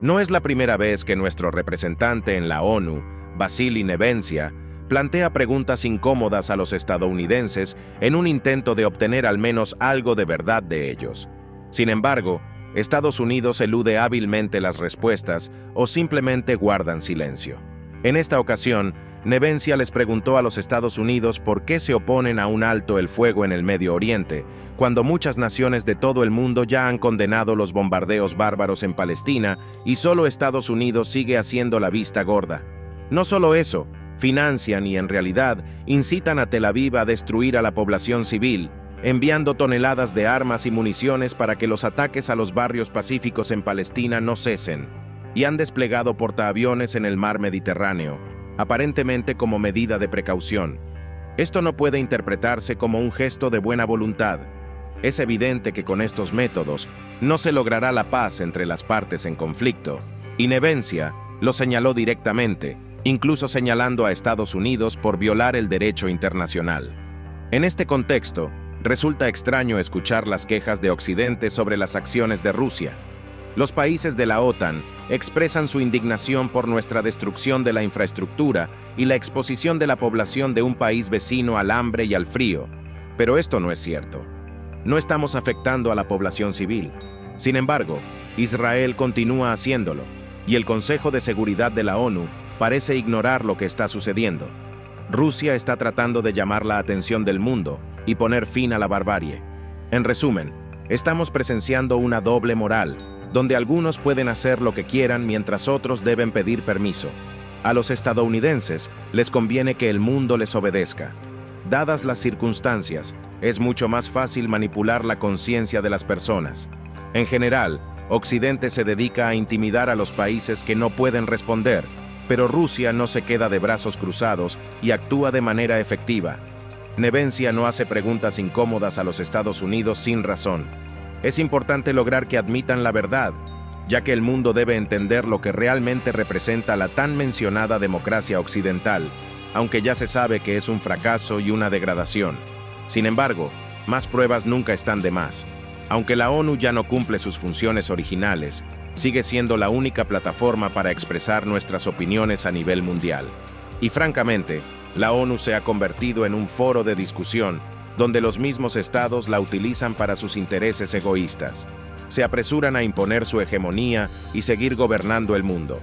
No es la primera vez que nuestro representante en la ONU, Vasily Nevencia, plantea preguntas incómodas a los estadounidenses en un intento de obtener al menos algo de verdad de ellos. Sin embargo, Estados Unidos elude hábilmente las respuestas o simplemente guardan silencio. En esta ocasión, Nevencia les preguntó a los Estados Unidos por qué se oponen a un alto el fuego en el Medio Oriente, cuando muchas naciones de todo el mundo ya han condenado los bombardeos bárbaros en Palestina y solo Estados Unidos sigue haciendo la vista gorda. No solo eso, financian y en realidad incitan a Tel Aviv a destruir a la población civil, enviando toneladas de armas y municiones para que los ataques a los barrios pacíficos en Palestina no cesen, y han desplegado portaaviones en el mar Mediterráneo, aparentemente como medida de precaución. Esto no puede interpretarse como un gesto de buena voluntad. Es evidente que con estos métodos no se logrará la paz entre las partes en conflicto, y Nevencia lo señaló directamente, incluso señalando a Estados Unidos por violar el derecho internacional. En este contexto, resulta extraño escuchar las quejas de Occidente sobre las acciones de Rusia. Los países de la OTAN expresan su indignación por nuestra destrucción de la infraestructura y la exposición de la población de un país vecino al hambre y al frío, pero esto no es cierto. No estamos afectando a la población civil. Sin embargo, Israel continúa haciéndolo, y el Consejo de Seguridad de la ONU parece ignorar lo que está sucediendo. Rusia está tratando de llamar la atención del mundo y poner fin a la barbarie. En resumen, estamos presenciando una doble moral, donde algunos pueden hacer lo que quieran mientras otros deben pedir permiso. A los estadounidenses les conviene que el mundo les obedezca. Dadas las circunstancias, es mucho más fácil manipular la conciencia de las personas. En general, Occidente se dedica a intimidar a los países que no pueden responder, pero Rusia no se queda de brazos cruzados y actúa de manera efectiva. Nevencia no hace preguntas incómodas a los Estados Unidos sin razón. Es importante lograr que admitan la verdad, ya que el mundo debe entender lo que realmente representa la tan mencionada democracia occidental, aunque ya se sabe que es un fracaso y una degradación. Sin embargo, más pruebas nunca están de más. Aunque la ONU ya no cumple sus funciones originales, sigue siendo la única plataforma para expresar nuestras opiniones a nivel mundial. Y francamente, la ONU se ha convertido en un foro de discusión donde los mismos estados la utilizan para sus intereses egoístas. Se apresuran a imponer su hegemonía y seguir gobernando el mundo.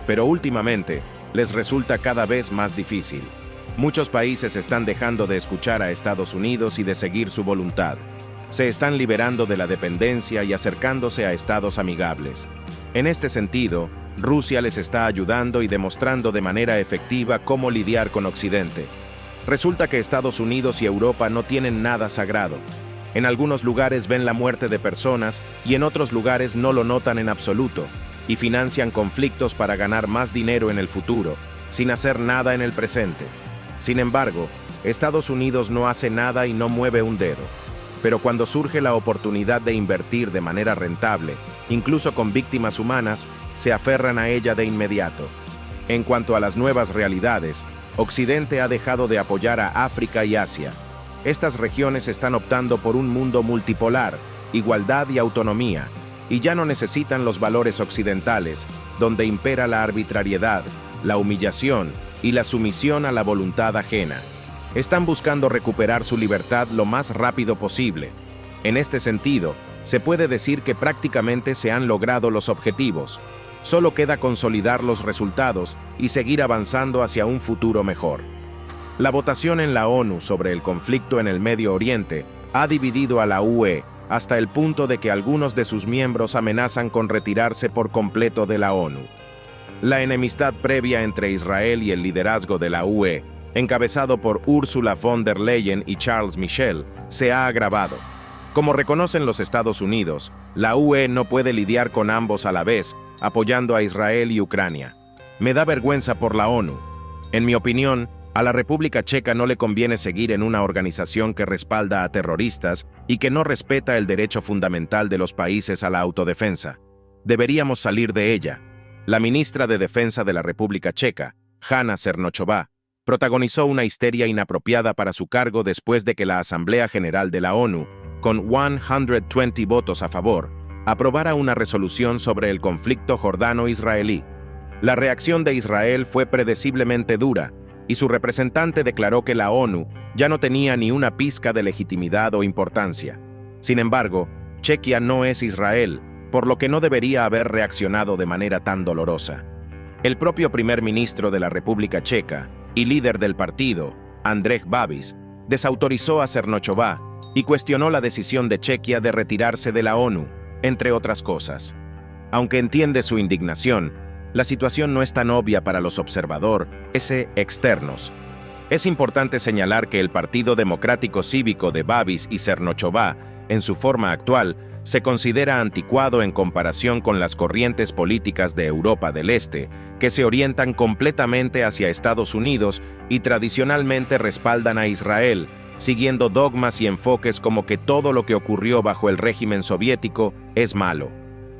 Pero últimamente, les resulta cada vez más difícil. Muchos países están dejando de escuchar a Estados Unidos y de seguir su voluntad. Se están liberando de la dependencia y acercándose a estados amigables. En este sentido, Rusia les está ayudando y demostrando de manera efectiva cómo lidiar con Occidente. Resulta que Estados Unidos y Europa no tienen nada sagrado. En algunos lugares ven la muerte de personas y en otros lugares no lo notan en absoluto, y financian conflictos para ganar más dinero en el futuro, sin hacer nada en el presente. Sin embargo, Estados Unidos no hace nada y no mueve un dedo. Pero cuando surge la oportunidad de invertir de manera rentable, incluso con víctimas humanas, se aferran a ella de inmediato. En cuanto a las nuevas realidades, Occidente ha dejado de apoyar a África y Asia. Estas regiones están optando por un mundo multipolar, igualdad y autonomía, y ya no necesitan los valores occidentales, donde impera la arbitrariedad, la humillación y la sumisión a la voluntad ajena. Están buscando recuperar su libertad lo más rápido posible. En este sentido, se puede decir que prácticamente se han logrado los objetivos. Solo queda consolidar los resultados y seguir avanzando hacia un futuro mejor. La votación en la ONU sobre el conflicto en el Medio Oriente ha dividido a la UE hasta el punto de que algunos de sus miembros amenazan con retirarse por completo de la ONU. La enemistad previa entre Israel y el liderazgo de la UE, encabezado por Ursula von der Leyen y Charles Michel, se ha agravado. Como reconocen los Estados Unidos, la UE no puede lidiar con ambos a la vez, apoyando a Israel y Ucrania. Me da vergüenza por la ONU. En mi opinión, a la República Checa no le conviene seguir en una organización que respalda a terroristas y que no respeta el derecho fundamental de los países a la autodefensa. Deberíamos salir de ella. La ministra de Defensa de la República Checa, Hanna Černochová, protagonizó una histeria inapropiada para su cargo después de que la Asamblea General de la ONU, con 120 votos a favor, aprobara una resolución sobre el conflicto jordano-israelí. La reacción de Israel fue predeciblemente dura, y su representante declaró que la ONU ya no tenía ni una pizca de legitimidad o importancia. Sin embargo, Chequia no es Israel, por lo que no debería haber reaccionado de manera tan dolorosa. El propio primer ministro de la República Checa y líder del partido, Andrej Babis, desautorizó a Černochová y cuestionó la decisión de Chequia de retirarse de la ONU, entre otras cosas. Aunque entiende su indignación, la situación no es tan obvia para los observadores externos. Es importante señalar que el Partido Democrático Cívico de Babis y Černochová, en su forma actual, se considera anticuado en comparación con las corrientes políticas de Europa del Este, que se orientan completamente hacia Estados Unidos y tradicionalmente respaldan a Israel, siguiendo dogmas y enfoques como que todo lo que ocurrió bajo el régimen soviético es malo.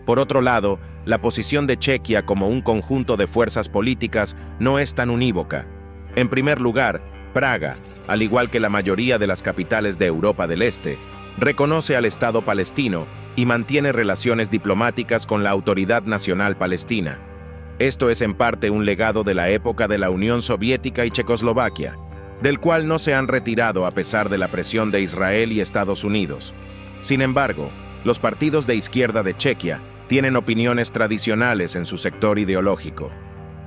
Por otro lado, la posición de Chequia como un conjunto de fuerzas políticas no es tan unívoca. En primer lugar, Praga, al igual que la mayoría de las capitales de Europa del Este, reconoce al Estado palestino y mantiene relaciones diplomáticas con la Autoridad Nacional Palestina. Esto es en parte un legado de la época de la Unión Soviética y Checoslovaquia, del cual no se han retirado a pesar de la presión de Israel y Estados Unidos. Sin embargo, los partidos de izquierda de Chequia tienen opiniones tradicionales en su sector ideológico.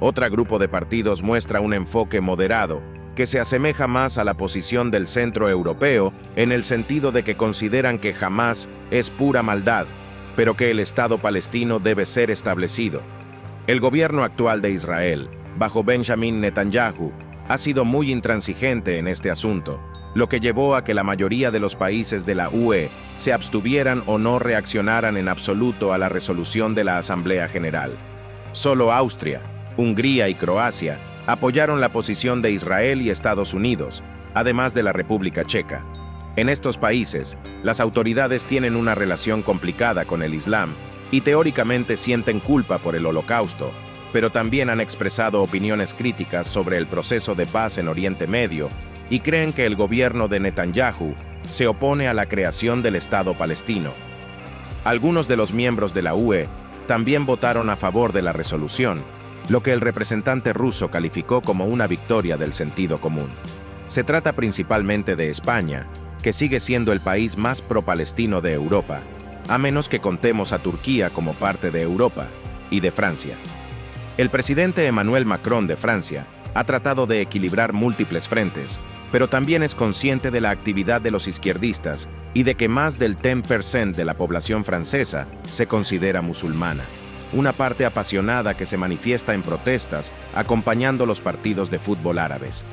Otro grupo de partidos muestra un enfoque moderado, que se asemeja más a la posición del centro europeo en el sentido de que consideran que Hamás es pura maldad, pero que el Estado palestino debe ser establecido. El gobierno actual de Israel, bajo Benjamin Netanyahu, ha sido muy intransigente en este asunto, lo que llevó a que la mayoría de los países de la UE se abstuvieran o no reaccionaran en absoluto a la resolución de la Asamblea General. Solo Austria, Hungría y Croacia apoyaron la posición de Israel y Estados Unidos, además de la República Checa. En estos países, las autoridades tienen una relación complicada con el Islam y teóricamente sienten culpa por el Holocausto, pero también han expresado opiniones críticas sobre el proceso de paz en Oriente Medio y creen que el gobierno de Netanyahu se opone a la creación del Estado palestino. Algunos de los miembros de la UE también votaron a favor de la resolución, lo que el representante ruso calificó como una victoria del sentido común. Se trata principalmente de España, que sigue siendo el país más pro-palestino de Europa, a menos que contemos a Turquía como parte de Europa, y de Francia. El presidente Emmanuel Macron de Francia ha tratado de equilibrar múltiples frentes, pero también es consciente de la actividad de los izquierdistas y de que más del 10% de la población francesa se considera musulmana, una parte apasionada que se manifiesta en protestas acompañando los partidos de fútbol árabes.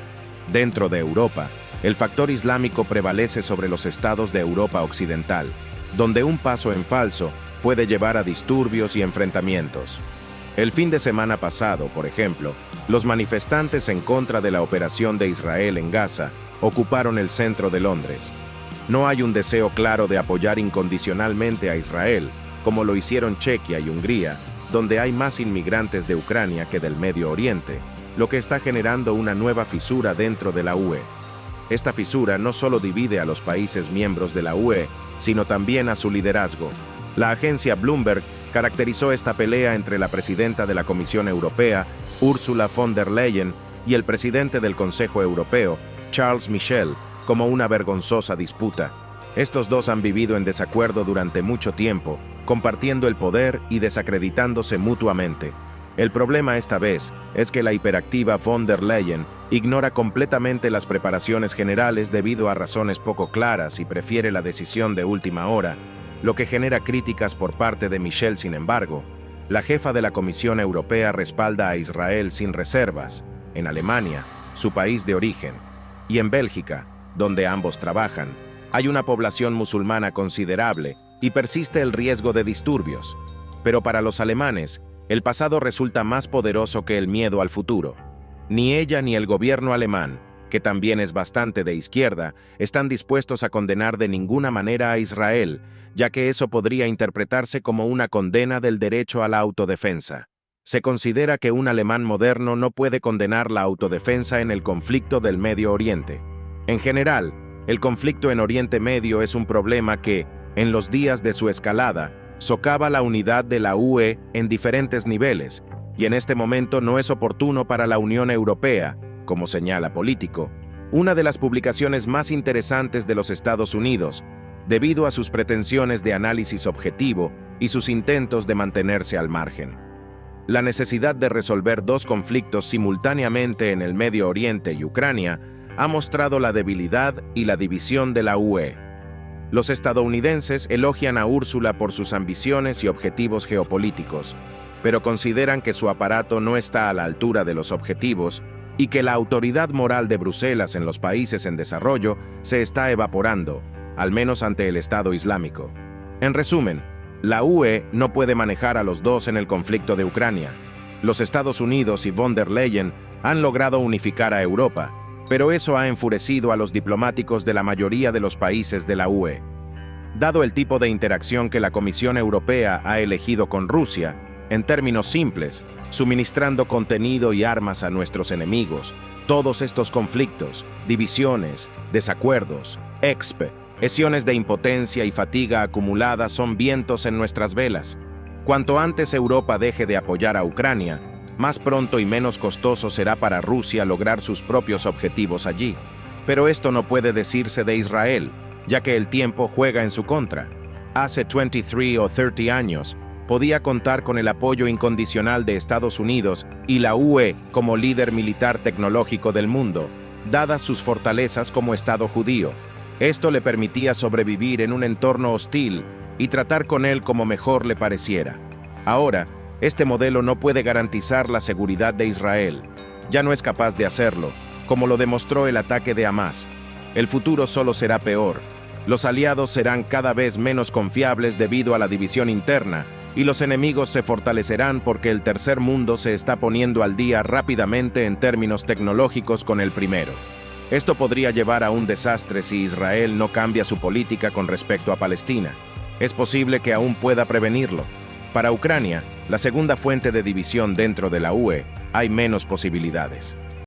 Dentro de Europa, el factor islámico prevalece sobre los estados de Europa Occidental, donde un paso en falso puede llevar a disturbios y enfrentamientos. El fin de semana pasado, por ejemplo, los manifestantes en contra de la operación de Israel en Gaza ocuparon el centro de Londres. No hay un deseo claro de apoyar incondicionalmente a Israel, como lo hicieron Chequia y Hungría, donde hay más inmigrantes de Ucrania que del Medio Oriente, lo que está generando una nueva fisura dentro de la UE. Esta fisura no solo divide a los países miembros de la UE, sino también a su liderazgo. La agencia Bloomberg caracterizó esta pelea entre la presidenta de la Comisión Europea, Ursula von der Leyen, y el presidente del Consejo Europeo, Charles Michel, como una vergonzosa disputa. Estos dos han vivido en desacuerdo durante mucho tiempo, compartiendo el poder y desacreditándose mutuamente. El problema esta vez es que la hiperactiva von der Leyen ignora completamente las preparaciones generales debido a razones poco claras y prefiere la decisión de última hora, lo que genera críticas por parte de Michel. Sin embargo, la jefa de la Comisión Europea respalda a Israel sin reservas, en Alemania, su país de origen, y en Bélgica, donde ambos trabajan, hay una población musulmana considerable y persiste el riesgo de disturbios. Pero para los alemanes, el pasado resulta más poderoso que el miedo al futuro. Ni ella ni el gobierno alemán, que también es bastante de izquierda, están dispuestos a condenar de ninguna manera a Israel, ya que eso podría interpretarse como una condena del derecho a la autodefensa. Se considera que un alemán moderno no puede condenar la autodefensa en el conflicto del Medio Oriente. En general, el conflicto en Oriente Medio es un problema que, en los días de su escalada, socava la unidad de la UE en diferentes niveles, y en este momento no es oportuno para la Unión Europea, como señala Político, una de las publicaciones más interesantes de los Estados Unidos, debido a sus pretensiones de análisis objetivo y sus intentos de mantenerse al margen. La necesidad de resolver dos conflictos simultáneamente en el Medio Oriente y Ucrania ha mostrado la debilidad y la división de la UE. Los estadounidenses elogian a Úrsula por sus ambiciones y objetivos geopolíticos, pero consideran que su aparato no está a la altura de los objetivos y que la autoridad moral de Bruselas en los países en desarrollo se está evaporando, al menos ante el Estado Islámico. En resumen, la UE no puede manejar a los dos en el conflicto de Ucrania. Los Estados Unidos y von der Leyen han logrado unificar a Europa, pero eso ha enfurecido a los diplomáticos de la mayoría de los países de la UE. Dado el tipo de interacción que la Comisión Europea ha elegido con Rusia, en términos simples, suministrando contenido y armas a nuestros enemigos, todos estos conflictos, divisiones, desacuerdos, expresiones de impotencia y fatiga acumulada son vientos en nuestras velas. Cuanto antes Europa deje de apoyar a Ucrania, más pronto y menos costoso será para Rusia lograr sus propios objetivos allí. Pero esto no puede decirse de Israel, ya que el tiempo juega en su contra. Hace 23 o 30 años, podía contar con el apoyo incondicional de Estados Unidos y la UE como líder militar tecnológico del mundo, dadas sus fortalezas como Estado judío. Esto le permitía sobrevivir en un entorno hostil y tratar con él como mejor le pareciera. Ahora, este modelo no puede garantizar la seguridad de Israel. Ya no es capaz de hacerlo, como lo demostró el ataque de Hamás. El futuro solo será peor. Los aliados serán cada vez menos confiables debido a la división interna, y los enemigos se fortalecerán porque el tercer mundo se está poniendo al día rápidamente en términos tecnológicos con el primero. Esto podría llevar a un desastre si Israel no cambia su política con respecto a Palestina. Es posible que aún pueda prevenirlo. Para Ucrania, la segunda fuente de división dentro de la UE, hay menos posibilidades.